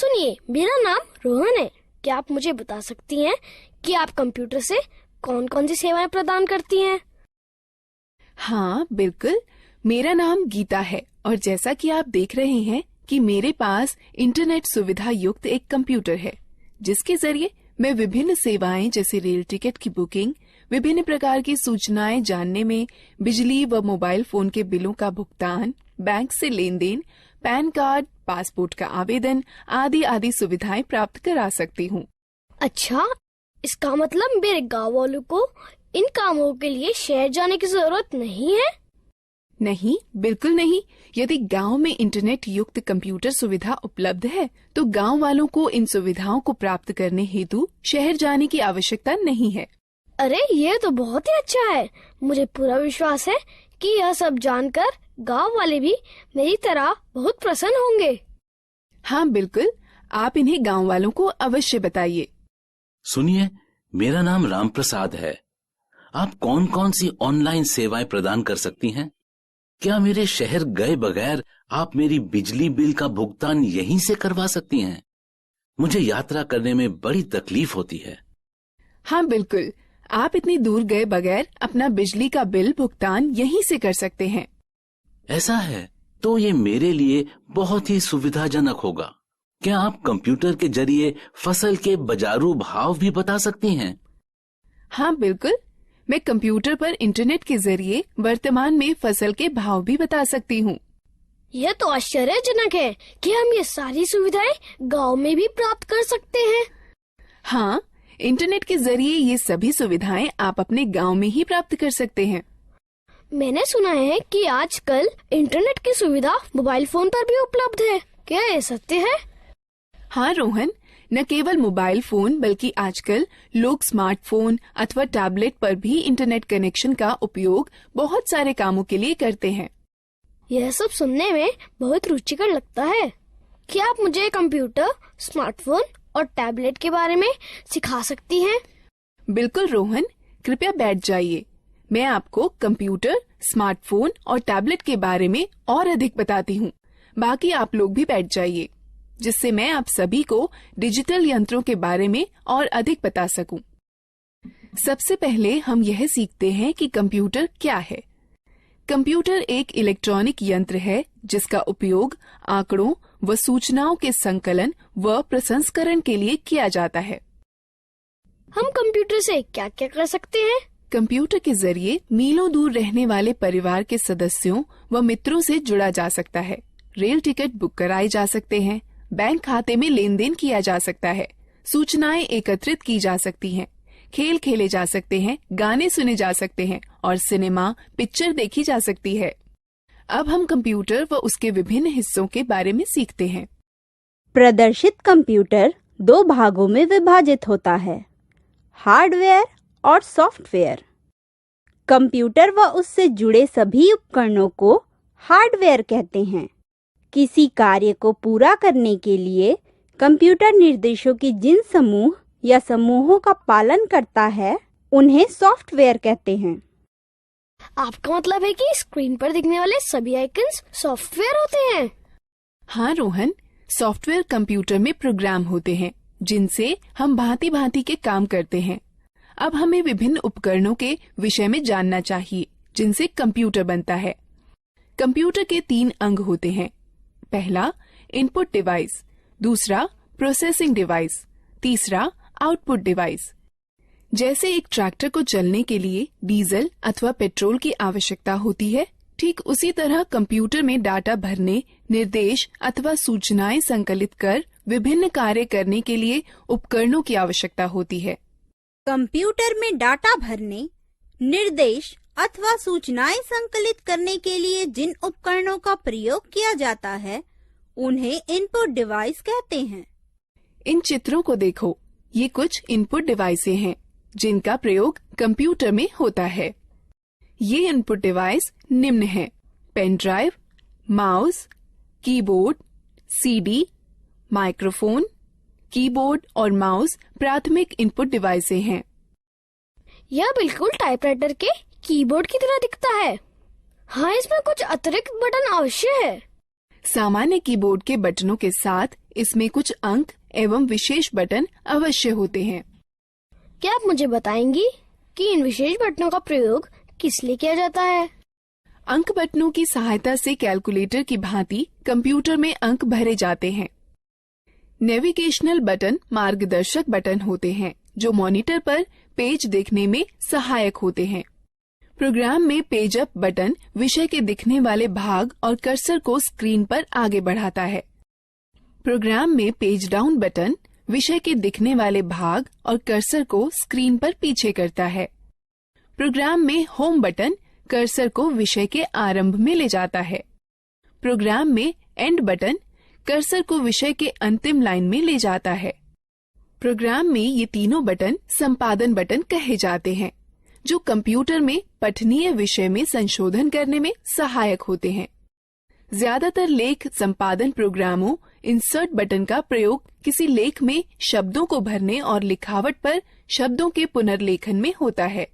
सुनिए, मेरा नाम रोहन है। क्या आप मुझे बता सकती हैं कि आप कंप्यूटर से कौन कौन सी सेवाएं प्रदान करती हैं? हाँ बिल्कुल, मेरा नाम गीता है और जैसा कि आप देख रहे हैं कि मेरे पास इंटरनेट सुविधा युक्त एक कंप्यूटर है, जिसके जरिए मैं विभिन्न सेवाएं जैसे रेल टिकट की बुकिंग, विभिन्न प्रकार की सूचनाएं जानने में, बिजली व मोबाइल फोन के बिलों का भुगतान, बैंक से लेन देन, पैन कार्ड, पासपोर्ट का आवेदन आदि आदि सुविधाएं प्राप्त करा सकती हूँ। अच्छा, इसका मतलब मेरे गाँव वालों को इन कामों के लिए शहर जाने की जरूरत नहीं है? नहीं, बिल्कुल नहीं। यदि गांव में इंटरनेट युक्त कंप्यूटर सुविधा उपलब्ध है, तो गांव वालों को इन सुविधाओं को प्राप्त करने हेतु शहर जाने की आवश्यकता नहीं है। अरे, ये तो बहुत ही अच्छा है। मुझे पूरा विश्वास है कि यह सब जानकर गांव वाले भी मेरी तरह बहुत प्रसन्न होंगे। हाँ बिल्कुल, आप इन्हें गांव वालों को अवश्य बताइए। सुनिए, मेरा नाम राम प्रसाद है। आप कौन कौन सी ऑनलाइन सेवाएं प्रदान कर सकती हैं? क्या मेरे शहर गए बगैर आप मेरी बिजली बिल का भुगतान यहीं से करवा सकती हैं? मुझे यात्रा करने में बड़ी तकलीफ होती है। हाँ बिल्कुल, आप इतनी दूर गए बगैर अपना बिजली का बिल भुगतान यहीं से कर सकते हैं। ऐसा है तो ये मेरे लिए बहुत ही सुविधाजनक होगा। क्या आप कंप्यूटर के जरिए फसल के बाजारू भाव भी बता सकती हैं? हाँ बिल्कुल, मैं कंप्यूटर पर इंटरनेट के जरिए वर्तमान में फसल के भाव भी बता सकती हूँ। यह तो आश्चर्यजनक है कि हम ये सारी सुविधाएं गांव में भी प्राप्त कर सकते हैं। हाँ, इंटरनेट के जरिए ये सभी सुविधाएं आप अपने गांव में ही प्राप्त कर सकते हैं। मैंने सुना है कि आजकल इंटरनेट की सुविधा मोबाइल फोन पर भी उपलब्ध है। क्या ये सत्य है? हाँ रोहन, न केवल मोबाइल फोन बल्कि आजकल लोग स्मार्टफोन अथवा टैबलेट पर भी इंटरनेट कनेक्शन का उपयोग बहुत सारे कामों के लिए करते हैं। यह सब सुनने में बहुत रुचिकर लगता है। क्या आप मुझे कंप्यूटर, स्मार्टफोन और टैबलेट के बारे में सिखा सकती हैं? बिल्कुल रोहन, कृपया बैठ जाइए। मैं आपको कंप्यूटर, स्मार्टफोन और टैबलेट के बारे में और अधिक बताती हूँ। बाकी आप लोग भी बैठ जाइए, जिससे मैं आप सभी को डिजिटल यंत्रों के बारे में और अधिक बता सकूं। सबसे पहले हम यह सीखते हैं कि कंप्यूटर क्या है। कंप्यूटर एक इलेक्ट्रॉनिक यंत्र है जिसका उपयोग आंकड़ों व सूचनाओं के संकलन व प्रसंस्करण के लिए किया जाता है। हम कंप्यूटर से क्या क्या कर सकते हैं? कंप्यूटर के जरिए मीलों दूर रहने वाले परिवार के सदस्यों व मित्रों से जुड़ा जा सकता है। रेल टिकट बुक कराए जा सकते हैं, बैंक खाते में लेन देन किया जा सकता है, सूचनाएं एकत्रित की जा सकती हैं, खेल खेले जा सकते हैं, गाने सुने जा सकते हैं और सिनेमा पिक्चर देखी जा सकती है। अब हम कंप्यूटर व उसके विभिन्न हिस्सों के बारे में सीखते हैं। प्रदर्शित कंप्यूटर दो भागों में विभाजित होता है, हार्डवेयर और सॉफ्टवेयर। कंप्यूटर व उससे जुड़े सभी उपकरणों को हार्डवेयर कहते हैं। किसी कार्य को पूरा करने के लिए कंप्यूटर निर्देशों की जिन समूह या समूहों का पालन करता है, उन्हें सॉफ्टवेयर कहते हैं। आपका मतलब है कि स्क्रीन पर दिखने वाले सभी आइकन्स सॉफ्टवेयर होते हैं? हाँ रोहन, सॉफ्टवेयर कंप्यूटर में प्रोग्राम होते हैं जिनसे हम भांति भांति के काम करते हैं। अब हमें विभिन्न उपकरणों के विषय में जानना चाहिए जिनसे कंप्यूटर बनता है। कंप्यूटर के 3 अंग होते हैं। पहला इनपुट डिवाइस, दूसरा प्रोसेसिंग डिवाइस, तीसरा आउटपुट डिवाइस। जैसे एक ट्रैक्टर को चलने के लिए डीजल अथवा पेट्रोल की आवश्यकता होती है, ठीक उसी तरह कंप्यूटर में डाटा भरने, निर्देश अथवा सूचनाएं संकलित कर विभिन्न कार्य करने के लिए उपकरणों की आवश्यकता होती है। कंप्यूटर में डाटा भरने, निर्देश अथवा सूचनाएं संकलित करने के लिए जिन उपकरणों का प्रयोग किया जाता है, उन्हें इनपुट डिवाइस कहते हैं। इन चित्रों को देखो, ये कुछ इनपुट डिवाइसें हैं जिनका प्रयोग कंप्यूटर में होता है। ये इनपुट डिवाइस निम्न हैं: pen drive, mouse, keyboard, CD, microphone. Keyboard और माउस प्राथमिक इनपुट डिवाइसें हैं। यह बिल्कुल टाइपराइटर के कीबोर्ड की तरह दिखता है। हाँ, इसमें कुछ अतिरिक्त बटन अवश्य है। सामान्य कीबोर्ड के बटनों के साथ इसमें कुछ अंक एवं विशेष बटन अवश्य होते हैं। क्या आप मुझे बताएंगी कि इन विशेष बटनों का प्रयोग किस लिए किया जाता है? अंक बटनों की सहायता से कैलकुलेटर की भांति कंप्यूटर में अंक भरे जाते हैं। नेविगेशनल बटन मार्गदर्शक बटन होते हैं जो मॉनिटर पर पेज देखने में सहायक होते हैं। प्रोग्राम में पेज अप बटन विषय के दिखने वाले भाग और कर्सर को स्क्रीन पर आगे बढ़ाता है। प्रोग्राम में पेज डाउन बटन विषय के दिखने वाले भाग और कर्सर को स्क्रीन पर पीछे करता है। प्रोग्राम में होम बटन कर्सर को विषय के आरंभ में ले जाता है। प्रोग्राम में एंड बटन कर्सर को विषय के अंतिम लाइन में ले जाता है। प्रोग्राम में ये तीनों बटन संपादन बटन कहे जाते हैं जो कंप्यूटर में पठनीय विषय में संशोधन करने में सहायक होते हैं। ज्यादातर लेख संपादन प्रोग्रामों इंसर्ट बटन का प्रयोग किसी लेख में शब्दों को भरने और लिखावट पर शब्दों के पुनर्लेखन में होता है।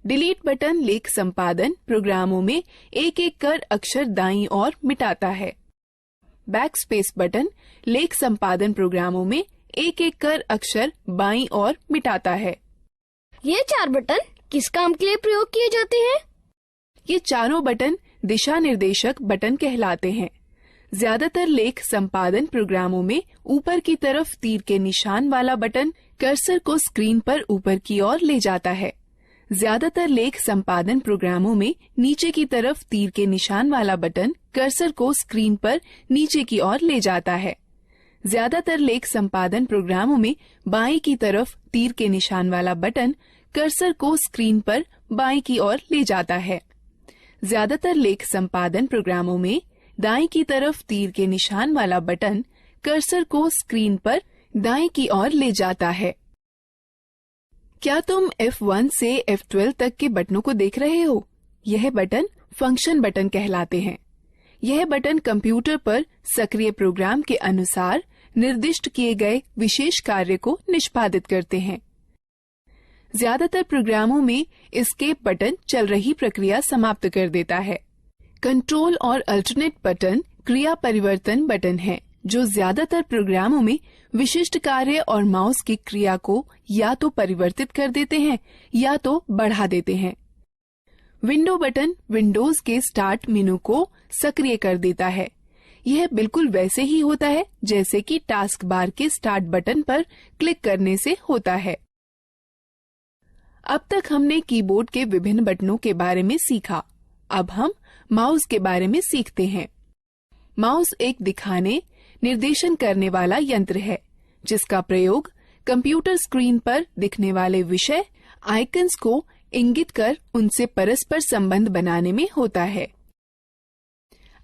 डिलीट बटन लेख संपादन प्रोग्रामों में एक एक कर अक्षर दाईं ओर मिटाता है। बैकस्पेस बटन लेख संपादन प्रोग्रामों में एक एक कर अक्षर बाईं ओर मिटाता है। ये 4 बटन किस काम के लिए प्रयोग किए जाते हैं? ये चारों बटन दिशा निर्देशक बटन कहलाते हैं। ज्यादातर लेख संपादन प्रोग्रामों में ऊपर की तरफ तीर के निशान वाला बटन कर्सर को स्क्रीन पर ऊपर की ओर ले जाता है। ज्यादातर लेख संपादन प्रोग्रामों में नीचे की तरफ तीर के निशान वाला बटन कर्सर को स्क्रीन पर नीचे की ओर ले जाता है। ज्यादातर लेख संपादन प्रोग्रामों में बाईं की तरफ तीर के निशान वाला बटन कर्सर को स्क्रीन पर बाईं की ओर ले जाता है। ज्यादातर लेख संपादन प्रोग्रामों में दाईं की तरफ तीर के निशान वाला बटन कर्सर को स्क्रीन पर दाईं की ओर ले जाता है। क्या तुम F1 से F12 तक के बटनों को देख रहे हो? यह बटन फंक्शन बटन कहलाते हैं। यह बटन कंप्यूटर पर सक्रिय प्रोग्राम के अनुसार निर्दिष्ट किए गए विशेष कार्य को निष्पादित करते हैं। ज्यादातर प्रोग्रामों में एस्केप बटन चल रही प्रक्रिया समाप्त कर देता है। कंट्रोल और अल्टरनेट बटन क्रिया परिवर्तन बटन है जो ज्यादातर प्रोग्रामों में विशिष्ट कार्य और माउस की क्रिया को या तो परिवर्तित कर देते हैं या तो बढ़ा देते हैं। विंडो बटन विंडोज के स्टार्ट मेनू को सक्रिय कर देता है। यह बिल्कुल वैसे ही होता है जैसे कि टास्क बार के स्टार्ट बटन पर क्लिक करने से होता है। अब तक हमने कीबोर्ड के विभिन्न बटनों के बारे में सीखा। अब हम माउस के बारे में सीखते हैं। माउस एक दिखाने, निर्देशन करने वाला यंत्र है जिसका प्रयोग कंप्यूटर स्क्रीन पर दिखने वाले विषय आइकन्स को इंगित कर उनसे परस्पर संबंध बनाने में होता है।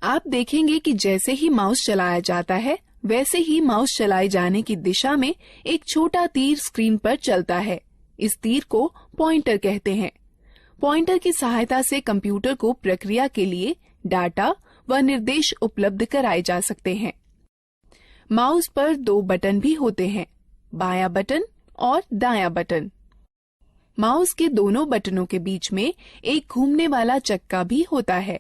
आप देखेंगे कि जैसे ही माउस चलाया जाता है वैसे ही माउस चलाए जाने की दिशा में एक छोटा तीर स्क्रीन पर चलता है। इस तीर को पॉइंटर कहते हैं। पॉइंटर की सहायता से कंप्यूटर को प्रक्रिया के लिए डाटा व निर्देश उपलब्ध कराए जा सकते हैं। माउस पर 2 बटन भी होते हैं, बायां बटन और दायां बटन। माउस के दोनों बटनों के बीच में एक घूमने वाला चक्का भी होता है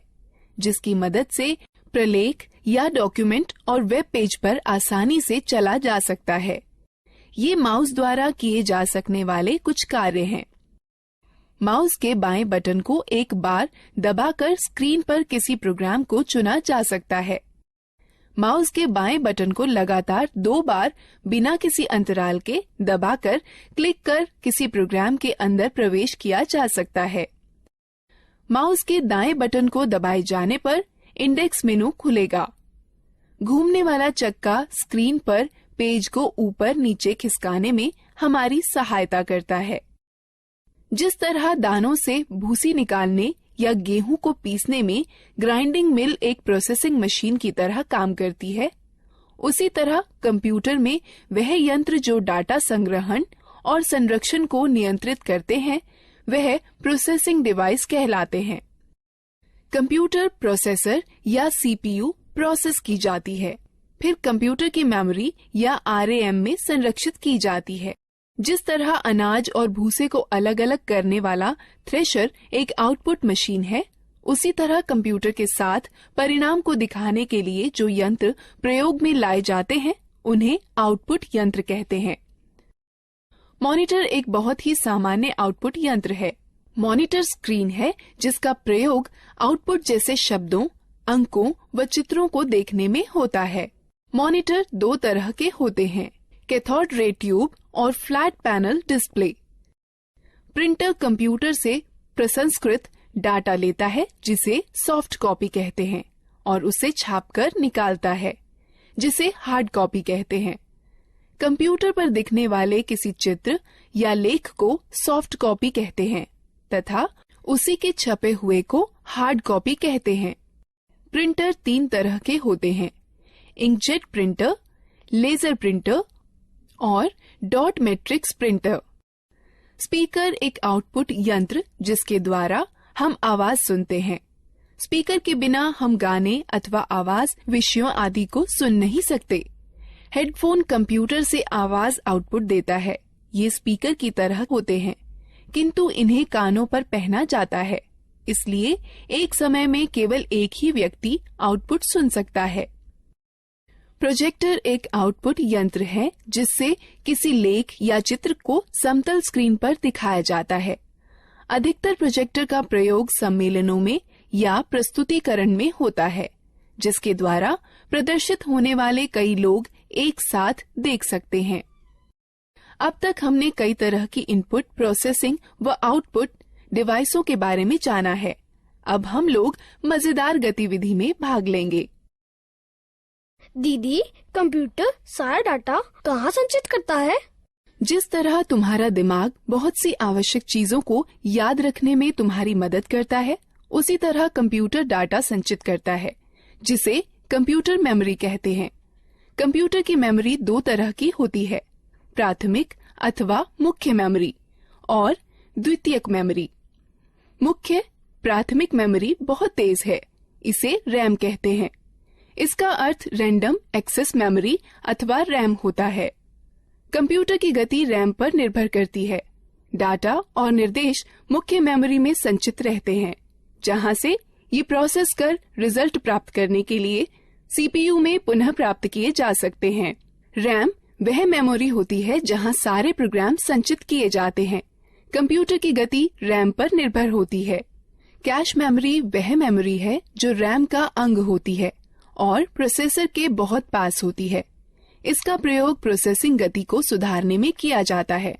जिसकी मदद से प्रलेख या डॉक्यूमेंट और वेब पेज पर आसानी से चला जा सकता है। ये माउस द्वारा किए जा सकने वाले कुछ कार्य हैं। माउस के बाएं बटन को एक बार दबाकर स्क्रीन पर किसी प्रोग्राम को चुना जा सकता है। माउस के बाएं बटन को लगातार 2 बार बिना किसी अंतराल के दबाकर क्लिक कर किसी प्रोग्राम के अंदर प्रवेश किया जा सकता है। माउस के दाएं बटन को दबाए जाने पर इंडेक्स मेनू खुलेगा। घूमने वाला चक्का स्क्रीन पर पेज को ऊपर नीचे खिसकाने में हमारी सहायता करता है। जिस तरह दानों से भूसी निकालने या गेहूं को पीसने में ग्राइंडिंग मिल एक प्रोसेसिंग मशीन की तरह काम करती है, उसी तरह कंप्यूटर में वह यंत्र जो डाटा संग्रहण और संरक्षण को नियंत्रित करते हैं वह प्रोसेसिंग डिवाइस कहलाते हैं। कंप्यूटर प्रोसेसर या सीपीयू प्रोसेस की जाती है, फिर कंप्यूटर की मेमोरी या आरएएम में संरक्षित की जाती है। जिस तरह अनाज और भूसे को अलग अलग करने वाला थ्रेशर एक आउटपुट मशीन है, उसी तरह कंप्यूटर के साथ परिणाम को दिखाने के लिए जो यंत्र प्रयोग में लाए जाते हैं उन्हें आउटपुट यंत्र कहते हैं। मॉनिटर एक बहुत ही सामान्य आउटपुट यंत्र है। मॉनिटर स्क्रीन है जिसका प्रयोग आउटपुट जैसे शब्दों, अंकों व चित्रों को देखने में होता है। मॉनिटर दो तरह के होते हैं, कैथोड रे ट्यूब और flat panel display. Printer computer से प्रसंस्कृत डाटा लेता है जिसे सॉफ्ट कॉपी कहते हैं और उसे छापकर निकालता है जिसे हार्ड कॉपी कहते हैं। कंप्यूटर पर दिखने वाले किसी चित्र या लेख को सॉफ्ट कॉपी कहते हैं तथा उसी के छपे हुए को हार्ड कॉपी कहते हैं। प्रिंटर तीन तरह के होते हैं, इंकजेट प्रिंटर, लेजर प्रिंटर और डॉट मैट्रिक्स प्रिंटर। स्पीकर एक आउटपुट यंत्र जिसके द्वारा हम आवाज सुनते हैं। स्पीकर के बिना हम गाने अथवा आवाज विषयों आदि को सुन नहीं सकते। हेडफोन कंप्यूटर से आवाज आउटपुट देता है। ये स्पीकर की तरह होते हैं किंतु इन्हें कानों पर पहना जाता है, इसलिए एक समय में केवल एक ही व्यक्ति आउटपुट सुन सकता है। प्रोजेक्टर एक आउटपुट यंत्र है जिससे किसी लेख या चित्र को समतल स्क्रीन पर दिखाया जाता है। अधिकतर प्रोजेक्टर का प्रयोग सम्मेलनों में या प्रस्तुतिकरण में होता है जिसके द्वारा प्रदर्शित होने वाले कई लोग एक साथ देख सकते हैं। अब तक हमने कई तरह की इनपुट प्रोसेसिंग व आउटपुट डिवाइसों के बारे में जाना है। अब हम लोग मजेदार गतिविधि में भाग लेंगे। दीदी, कंप्यूटर सारा डाटा कहाँ संचित करता है? जिस तरह तुम्हारा दिमाग बहुत सी आवश्यक चीजों को याद रखने में तुम्हारी मदद करता है, उसी तरह कंप्यूटर डाटा संचित करता है जिसे कंप्यूटर मेमोरी कहते हैं। कंप्यूटर की मेमोरी दो तरह की होती है, प्राथमिक अथवा मुख्य मेमोरी और द्वितीयक मेमोरी। मुख्य प्राथमिक मेमोरी बहुत तेज है, इसे रैम कहते हैं। इसका अर्थ रैंडम एक्सेस मेमोरी अथवा रैम होता है। कंप्यूटर की गति रैम पर निर्भर करती है। डाटा और निर्देश मुख्य मेमोरी में संचित रहते हैं, जहां से ये प्रोसेस कर रिजल्ट प्राप्त करने के लिए सीपीयू में पुनः प्राप्त किए जा सकते हैं। रैम वह मेमोरी होती है जहां सारे प्रोग्राम संचित किए जाते हैं। कंप्यूटर की गति रैम पर निर्भर होती है। कैश मेमोरी वह मेमोरी है जो रैम का अंग होती है और प्रोसेसर के बहुत पास होती है। इसका प्रयोग प्रोसेसिंग गति को सुधारने में किया जाता है।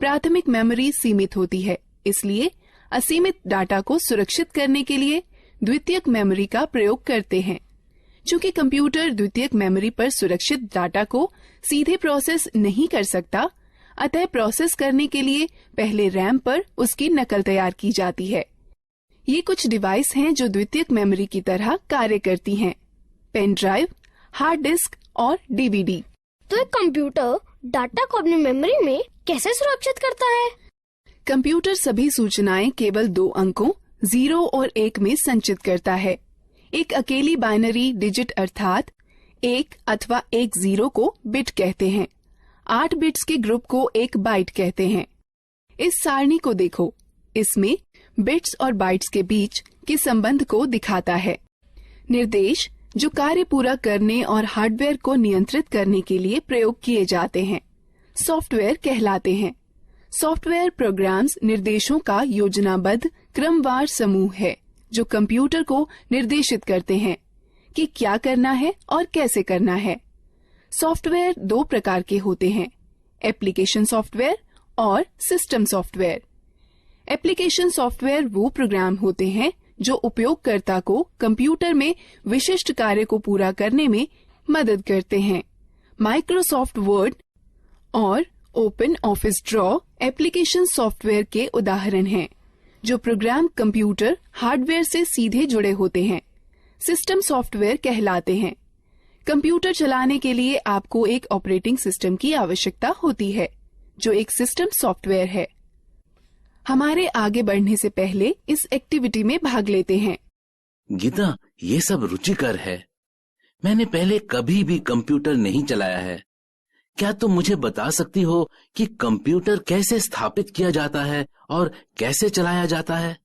प्राथमिक मेमोरी सीमित होती है, इसलिए असीमित डाटा को सुरक्षित करने के लिए द्वितीयक मेमोरी का प्रयोग करते हैं। चूंकि कंप्यूटर द्वितीयक मेमोरी पर सुरक्षित डाटा को सीधे प्रोसेस नहीं कर सकता, अतः प्रोसेस करने के लिए पहले रैम पर उसकी नकल तैयार की जाती है। ये कुछ डिवाइस हैं जो द्वितीयक मेमोरी की तरह कार्य करती हैं, पेन ड्राइव, हार्ड डिस्क और डीवीडी। तो एक कंप्यूटर डाटा को अपनी मेमोरी में कैसे सुरक्षित करता है? कंप्यूटर सभी सूचनाएं केवल दो अंकों 0 और 1 में संचित करता है। एक अकेली बाइनरी डिजिट अर्थात 1 अथवा 1 0 को बिट कहते हैं। 8 बिट्स के ग्रुप को एक बाइट कहते हैं। इस सारणी को देखो, इसमें बिट्स और बाइट्स के बीच के संबंध को दिखाता है। निर्देश जो कार्य पूरा करने और हार्डवेयर को नियंत्रित करने के लिए प्रयोग किए जाते हैं, सॉफ्टवेयर कहलाते हैं। सॉफ्टवेयर प्रोग्राम्स निर्देशों का योजनाबद्ध क्रमवार समूह है जो कंप्यूटर को निर्देशित करते हैं कि क्या करना है और कैसे करना है। सॉफ्टवेयर दो प्रकार के होते हैं, एप्लीकेशन सॉफ्टवेयर और सिस्टम सॉफ्टवेयर। एप्लीकेशन सॉफ्टवेयर वो प्रोग्राम होते हैं जो उपयोगकर्ता को कंप्यूटर में विशिष्ट कार्य को पूरा करने में मदद करते हैं। माइक्रोसॉफ्ट वर्ड और open office draw application software के उदाहरण हैं, जो प्रोग्राम कंप्यूटर हार्डवेयर से सीधे जुड़े होते हैं। सिस्टम सॉफ्टवेयर कहलाते हैं। कंप्यूटर चलाने के लिए आपको एक ऑपरेटिंग सिस्टम की आवश्यकता होती है, जो एक सिस्टम सॉफ्टवेयर है। हमारे आगे बढ़ने से पहले इस एक्टिविटी में भाग लेते हैं। गीता, ये सब रुचिकर है। मैंने पहले कभी भी कंप्यूटर नहीं चलाया है। क्या तुम मुझे बता सकती हो कि कंप्यूटर कैसे स्थापित किया जाता है और कैसे चलाया जाता है?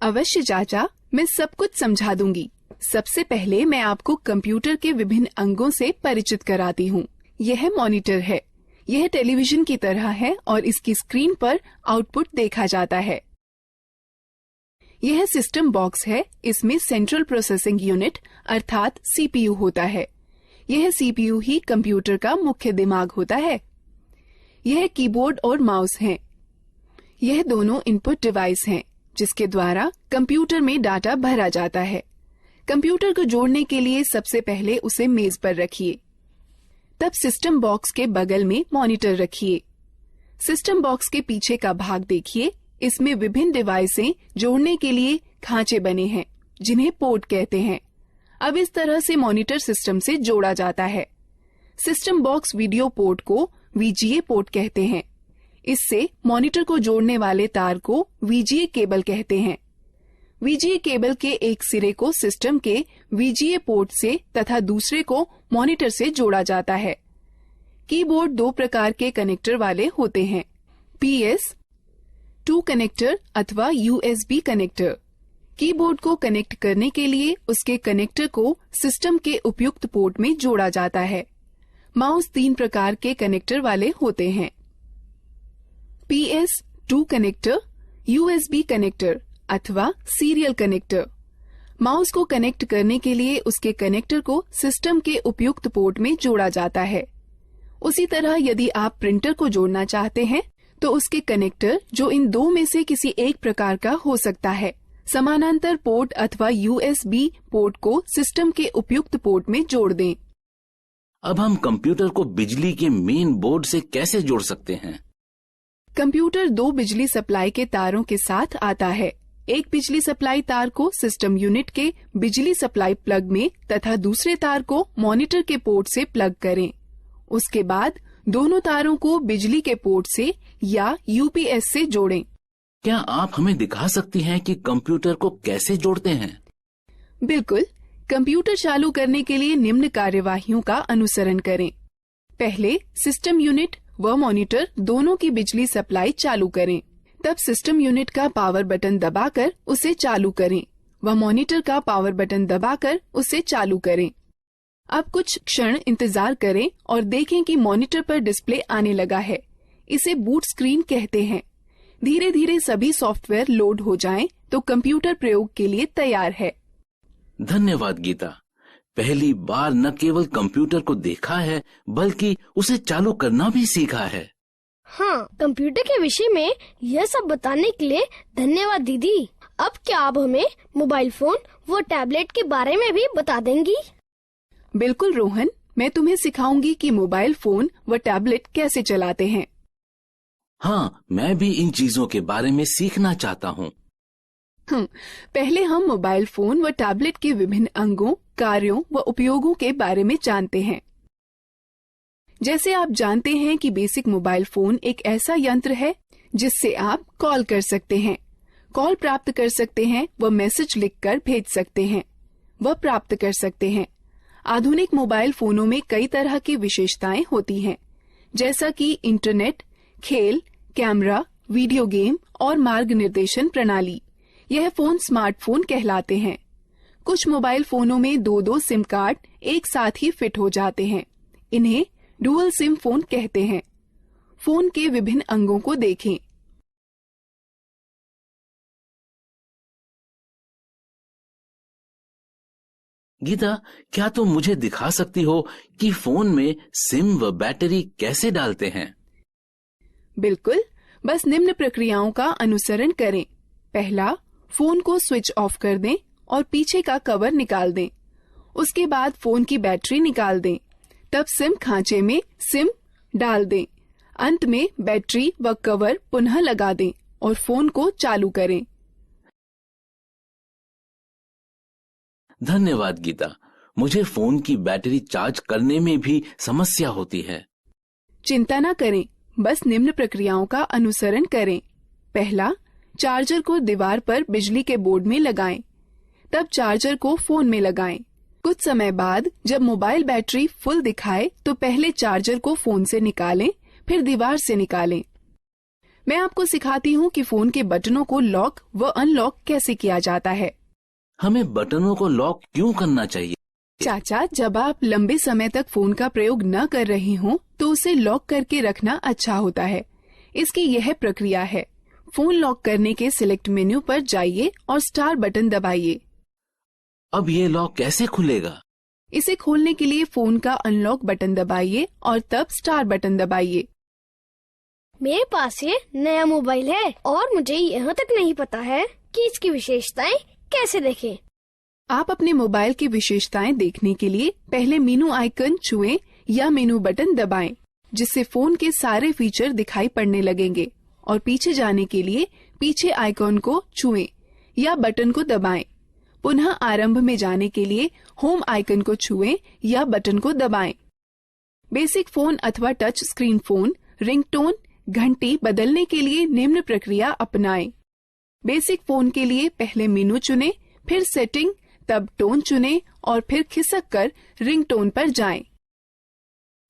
अवश्य चाचा, मैं सब कुछ समझा दूंगी। सबसे पहले मैं आपको कंप्यूटर के विभिन्न अंगों से परिचित कराती हूँ। यह मॉनिटर है। यह टेलीविजन की तरह है और इसकी स्क्रीन पर आउटपुट देखा जाता है। यह सिस्टम बॉक्स है। इसमें सेंट्रल प्रोसेसिंग यूनिट अर्थात सीपीयू होता है। यह सीपीयू ही कंप्यूटर का मुख्य दिमाग होता है। यह कीबोर्ड और माउस हैं। यह दोनों इनपुट डिवाइस हैं जिसके द्वारा कंप्यूटर में डाटा भरा जाता है। कंप्यूटर को जोड़ने के लिए सबसे पहले उसे मेज पर रखिए। तब सिस्टम बॉक्स के बगल में मॉनिटर रखिए। सिस्टम बॉक्स के पीछे का भाग देखिए। इसमें विभिन्न डिवाइसें जोड़ने के लिए खांचे बने हैं जिन्हें पोर्ट कहते हैं। अब इस तरह से मॉनिटर सिस्टम से जोड़ा जाता है। सिस्टम बॉक्स वीडियो पोर्ट को वीजीए पोर्ट कहते हैं। इससे मॉनिटर को जोड़ने वाले तार को वीजीए केबल कहते हैं। वीजीए केबल के एक सिरे को सिस्टम के वीजीए पोर्ट से तथा दूसरे को मॉनिटर से जोड़ा जाता है। कीबोर्ड दो प्रकार के कनेक्टर वाले होते हैं, PS2 कनेक्टर अथवा USB कनेक्टर। कीबोर्ड को कनेक्ट करने के लिए उसके कनेक्टर को सिस्टम के उपयुक्त पोर्ट में जोड़ा जाता है। माउस 3 प्रकार के कनेक्टर वाले होते हैं, PS2 कनेक्टर, USB कनेक्टर अथवा सीरियल कनेक्टर। माउस को कनेक्ट करने के लिए उसके कनेक्टर को सिस्टम के उपयुक्त पोर्ट में जोड़ा जाता है। उसी तरह यदि आप प्रिंटर को जोड़ना चाहते हैं तो उसके कनेक्टर, जो इन दो में से किसी एक प्रकार का हो सकता है, समानांतर पोर्ट अथवा USB पोर्ट को सिस्टम के उपयुक्त पोर्ट में जोड़ दें। अब हम कंप्यूटर को बिजली के मेन बोर्ड से कैसे जोड़ सकते हैं? कंप्यूटर 2 बिजली सप्लाई के तारों के साथ आता है। एक बिजली सप्लाई तार को सिस्टम यूनिट के बिजली सप्लाई प्लग में तथा दूसरे तार को मॉनिटर के पोर्ट से प्लग करें। उसके बाद दोनों तारों को बिजली के पोर्ट से या UPS से जोड़ें। क्या आप हमें दिखा सकती हैं कि कंप्यूटर को कैसे जोड़ते हैं? बिल्कुल। कंप्यूटर चालू करने के लिए निम्न कार्यवाहियों का अनुसरण करें। पहले सिस्टम यूनिट व मॉनिटर दोनों की बिजली सप्लाई चालू करें। तब सिस्टम यूनिट का पावर बटन दबाकर उसे चालू करें व मॉनिटर का पावर बटन दबाकर उसे चालू करें। अब कुछ क्षण इंतजार करें और देखें कि मॉनिटर पर डिस्प्ले आने लगा है। इसे बूट स्क्रीन कहते हैं। धीरे धीरे सभी सॉफ्टवेयर लोड हो जाएं तो कंप्यूटर प्रयोग के लिए तैयार है। धन्यवाद गीता। पहली बार न केवल कंप्यूटर को देखा है बल्कि उसे चालू करना भी सीखा है। हाँ, कंप्यूटर के विषय में यह सब बताने के लिए धन्यवाद दीदी। अब क्या आप हमें मोबाइल फोन व टैबलेट के बारे में भी बता देंगी? बिल्कुल रोहन, मैं तुम्हें सिखाऊंगी कि मोबाइल फोन व टैबलेट कैसे चलाते हैं। हाँ, मैं भी इन चीजों के बारे में सीखना चाहता हूँ। पहले हम मोबाइल फोन व टैबलेट के विभिन्न अंगों, कार्यों व उपयोगों के बारे में जानते हैं। जैसे आप जानते हैं कि बेसिक मोबाइल फोन एक ऐसा यंत्र है जिससे आप कॉल कर सकते हैं, कॉल प्राप्त कर सकते हैं व मैसेज लिखकर भेज सकते हैं व प्राप्त कर सकते हैं। आधुनिक मोबाइल फोनों में कई तरह की विशेषताएं होती हैं, जैसा कि इंटरनेट, खेल, कैमरा, वीडियो गेम और मार्ग निर्देशन प्रणाली। यह फोन स्मार्टफोन कहलाते हैं। कुछ मोबाइल फोनों में 2-2 सिम कार्ड एक साथ ही फिट हो जाते हैं। इन्हें डुअल सिम फोन कहते हैं। फोन के विभिन्न अंगों को देखें। गीता, क्या तुम मुझे दिखा सकती हो कि फोन में सिम व बैटरी कैसे डालते हैं? बिल्कुल, बस निम्न प्रक्रियाओं का अनुसरण करें। पहला, फोन को स्विच ऑफ कर दें और पीछे का कवर निकाल दें। उसके बाद फोन की बैटरी निकाल दें। तब सिम खांचे में सिम डाल दें। अंत में बैटरी व कवर पुनः लगा दें और फोन को चालू करें। धन्यवाद गीता। मुझे फोन की बैटरी चार्ज करने में भी समस्या होती है। चिंता न करें, बस निम्न प्रक्रियाओं का अनुसरण करें। पहला, चार्जर को दीवार पर बिजली के बोर्ड में लगाएं। तब चार्जर को फोन में लगाएं। कुछ समय बाद जब मोबाइल बैटरी फुल दिखाए तो पहले चार्जर को फोन से निकालें, फिर दीवार से निकालें। मैं आपको सिखाती हूँ कि फोन के बटनों को लॉक व अनलॉक कैसे किया जाता है। हमें बटनों को लॉक क्यों करना चाहिए? चाचा, जब आप लंबे समय तक फोन का प्रयोग न कर रही हों तो उसे लॉक करके रखना अच्छा होता है। इसकी यह प्रक्रिया है। फोन लॉक करने के सिलेक्ट मेन्यू पर जाइए और स्टार बटन दबाइए। अब ये लॉक कैसे खुलेगा? इसे खोलने के लिए फोन का अनलॉक बटन दबाइए और तब स्टार बटन दबाइए। मेरे पास ये नया मोबाइल है और मुझे यहाँ तक नहीं पता है कि इसकी विशेषताएं कैसे देखें। आप अपने मोबाइल की विशेषताएं देखने के लिए पहले मेनू आइकन छुएं या मेनू बटन दबाएं, जिससे फोन के सारे फीचर दिखाई पड़ने लगेंगे, और पीछे जाने के लिए पीछे आइकॉन को छुएं या बटन को दबाएं। पुनः आरंभ में जाने के लिए होम आइकन को छुएं या बटन को दबाएं। बेसिक फोन अथवा टच स्क्रीन फोन रिंगटोन घंटी बदलने के लिए निम्न प्रक्रिया अपनाएं। बेसिक फोन के लिए पहले मेनू चुनें, फिर सेटिंग, तब टोन चुनें और फिर खिसक कर रिंगटोन पर जाएं।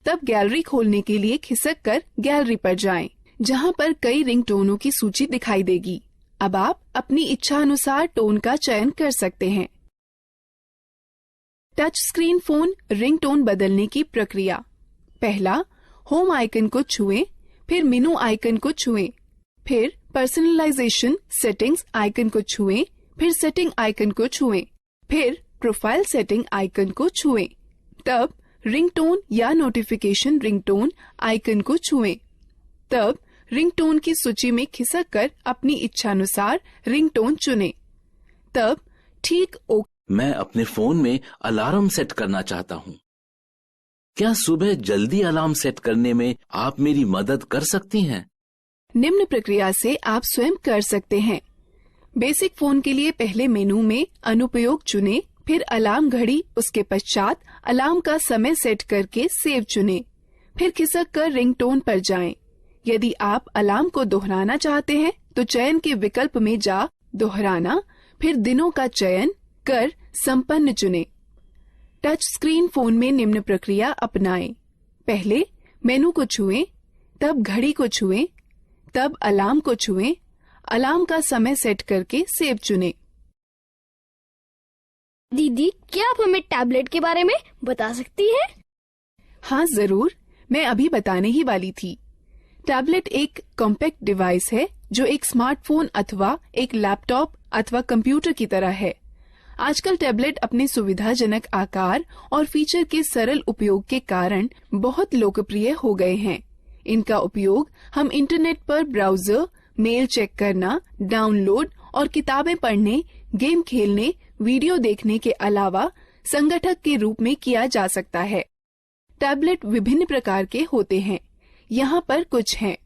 तब गैलरी खोलने के लिए खिसक कर गैलरी पर जाएं, जहां पर कई रिंगटोनों की सूची दिखाई देगी। अब आप अपनी इच्छा अनुसार टोन का चयन कर सकते हैं। टच स्क्रीन फोन रिंगटोन बदलने की प्रक्रिया। पहला, होम आइकन को छुएं, फिर मेनू आइकन को छुएं, फिर पर्सनलाइजेशन सेटिंग्स आइकन को छुएं, फिर सेटिंग आइकन को छुएं, फिर प्रोफाइल सेटिंग आइकन को छुएं। तब रिंगटोन या नोटिफिकेशन रिंगटोन आइकन को छुएं। तब रिंगटोन की सूची में खिसक कर अपनी इच्छानुसार रिंगटोन चुनें। तब ठीक ओके। मैं अपने फोन में अलार्म सेट करना चाहता हूँ। क्या सुबह जल्दी अलार्म सेट करने में आप मेरी मदद कर सकती हैं? निम्न प्रक्रिया से आप स्वयं कर सकते हैं। बेसिक फोन के लिए पहले मेनू में अनुपयोग चुनें, फिर अलार्म घड़ी, उसके पश्चात अलार्म का समय सेट करके सेव चुनें, फिर खिसक कर रिंगटोन पर जाएं। यदि आप अलार्म को दोहराना चाहते हैं तो चयन के विकल्प में जा दोहराना, फिर दिनों का चयन कर संपन्न चुनें। टच स्क्रीन फोन में निम्न प्रक्रिया अपनाएं। पहले मेनू को छुएं, तब घड़ी को छुएं, तब अलार्म को छुएं, अलार्म का समय सेट करके सेव चुनें। दीदी, क्या आप हमें टैबलेट के बारे में बता सकती हैं? हाँ जरूर, मैं अभी बताने ही वाली थी। टैबलेट एक कॉम्पैक्ट डिवाइस है जो एक स्मार्टफोन अथवा एक लैपटॉप अथवा कंप्यूटर की तरह है। आजकल टैबलेट अपने सुविधाजनक आकार और फीचर के सरल उपयोग के कारण बहुत लोकप्रिय हो गए हैं। इनका उपयोग हम इंटरनेट पर ब्राउजर, मेल चेक करना, डाउनलोड और किताबें पढ़ने, गेम खेलने, वीडियो देखने के अलावा संगठक के रूप में किया जा सकता है। टैबलेट विभिन्न प्रकार के होते हैं। यहाँ पर कुछ हैं।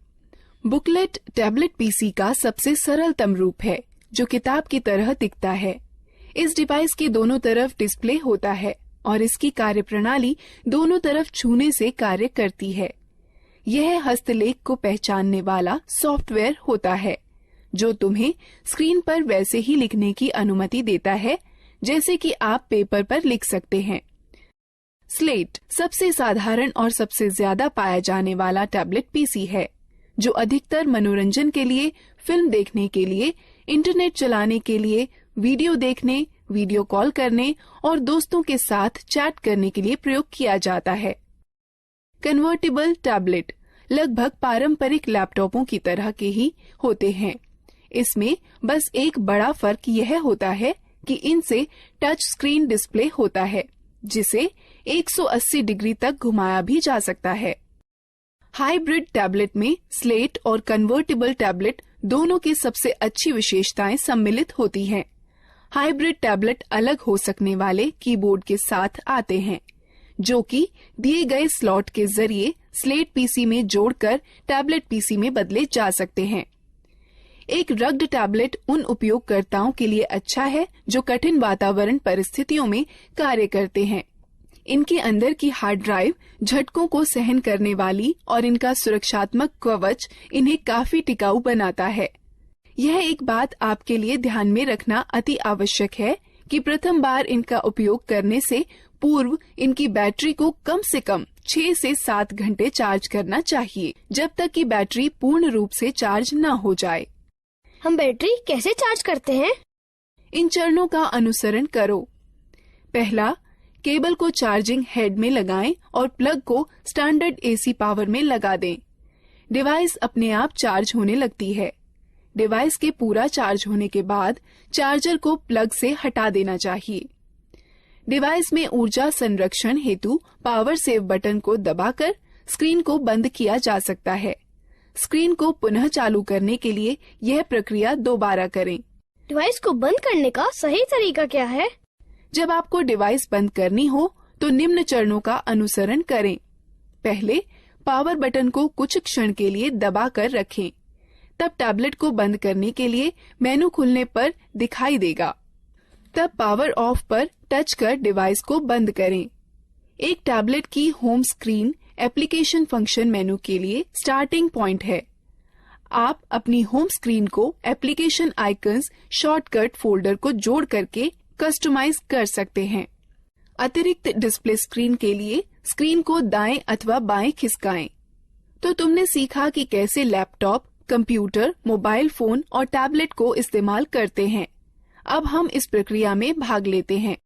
बुकलेट टैबलेट पीसी का सबसे सरलतम रूप है, जो किताब की तरह दिखता है। इस डिवाइस के दोनों तरफ डिस्प्ले होता है और इसकी कार्यप्रणाली दोनों तरफ छूने से कार्य करती है। यह हस्तलेख को पहचानने वाला सॉफ्टवेयर होता है, जो तुम्हें स्क्रीन पर वैसे ही लिखने की अनुमति देता है जैसे कि आप पेपर पर लिख सकते हैं। स्लेट सबसे साधारण और सबसे ज्यादा पाया जाने वाला टैबलेट पीसी है, जो अधिकतर मनोरंजन के लिए, फिल्म देखने के लिए, इंटरनेट चलाने के लिए, वीडियो देखने, वीडियो कॉल करने और दोस्तों के साथ चैट करने के लिए प्रयोग किया जाता है। कन्वर्टेबल टैबलेट लगभग पारंपरिक लैपटॉपों की तरह के ही होते हैं। इसमें बस एक बड़ा फर्क यह होता है कि इनसे टच स्क्रीन डिस्प्ले होता है, जिसे 180 डिग्री तक घुमाया भी जा सकता है। हाइब्रिड टैबलेट में स्लेट और कन्वर्टेबल टैबलेट दोनों की सबसे अच्छी विशेषताएं सम्मिलित होती हैं। हाइब्रिड टैबलेट अलग हो सकने वाले कीबोर्ड के साथ आते हैं, जो कि दिए गए स्लॉट के जरिए स्लेट पीसी में जोड़कर टैबलेट पीसी में बदले जा सकते हैं। एक रग्ड टैबलेट उन उपयोगकर्ताओं के लिए अच्छा है जो कठिन वातावरण परिस्थितियों में कार्य करते हैं। इनके अंदर की हार्ड ड्राइव झटकों को सहन करने वाली और इनका सुरक्षात्मक कवच इन्हें काफी टिकाऊ बनाता है। यह एक बात आपके लिए ध्यान में रखना अति आवश्यक है कि प्रथम बार इनका उपयोग करने से पूर्व इनकी बैटरी को कम से कम 6 से 7 घंटे चार्ज करना चाहिए, जब तक कि बैटरी पूर्ण रूप से चार्ज न हो जाए। हम बैटरी कैसे चार्ज करते हैं? इन चरणों का अनुसरण करो। पहला, केबल को चार्जिंग हेड में लगाएं और प्लग को स्टैंडर्ड एसी पावर में लगा दें। डिवाइस अपने आप चार्ज होने लगती है। डिवाइस के पूरा चार्ज होने के बाद चार्जर को प्लग से हटा देना चाहिए। डिवाइस में ऊर्जा संरक्षण हेतु पावर सेव बटन को दबाकर स्क्रीन को बंद किया जा सकता है। स्क्रीन को पुनः चालू करने के लिए यह प्रक्रिया दोबारा करें। डिवाइस को बंद करने का सही तरीका क्या है? जब आपको डिवाइस बंद करनी हो तो निम्न चरणों का अनुसरण करें। पहले, पावर बटन को कुछ क्षण के लिए दबा कर रखें। तब टैबलेट को बंद करने के लिए मेनू खुलने पर दिखाई देगा। तब पावर ऑफ पर टच कर डिवाइस को बंद करें। एक टैबलेट की होम स्क्रीन एप्लीकेशन फंक्शन मेनू के लिए स्टार्टिंग पॉइंट है। आप अपनी होम स्क्रीन को एप्लीकेशन आइकन्स शॉर्टकट फोल्डर को जोड़ करके कस्टमाइज कर सकते हैं। अतिरिक्त डिस्प्ले स्क्रीन के लिए स्क्रीन को दाएं अथवा बाएं खिसकाएं। तो तुमने सीखा कि कैसे लैपटॉप, कंप्यूटर, मोबाइल फोन और टैबलेट को इस्तेमाल करते हैं। अब हम इस प्रक्रिया में भाग लेते हैं।